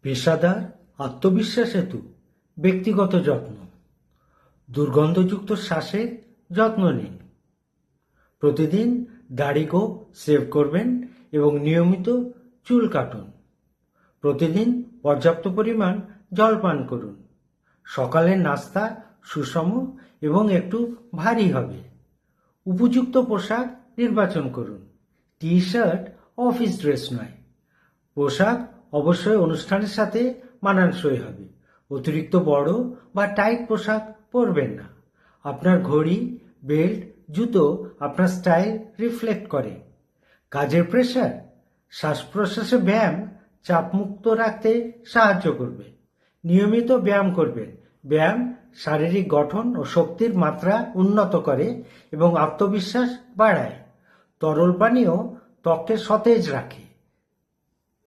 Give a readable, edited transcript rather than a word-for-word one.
পেশাদার আত্মবিশ্বাস হেতু ব্যক্তিগত যত্ন। দুর্গন্ধযুক্ত শ্বাসের যত্ন নিন। প্রতিদিন দাড়ি গোঁফ সেভ করবেন এবং নিয়মিত চুল কাটুন। প্রতিদিন পর্যাপ্ত পরিমাণ জল পান করুন। সকালের নাস্তা সুষম এবং একটু ভারী হবে। উপযুক্ত পোশাক নির্বাচন করুন। টি শার্ট অফিস ড্রেস নয়। পোশাক অবশ্যই অনুষ্ঠানের সাথে মানানসই হবে। অতিরিক্ত বড় বা টাইট পোশাক পরবেন না। আপনার ঘড়ি, বেল্ট, জুতো আপনার স্টাইল রিফ্লেক্ট করে। কাজের প্রেশার, শ্বাস প্রশ্বাসে ব্যায়াম চাপমুক্ত রাখতে সাহায্য করবে। নিয়মিত ব্যায়াম করবেন। ব্যায়াম শারীরিক গঠন ও শক্তির মাত্রা উন্নত করে এবং আত্মবিশ্বাস বাড়ায়। তরল পানীয় ত্বককে সতেজ রাখে।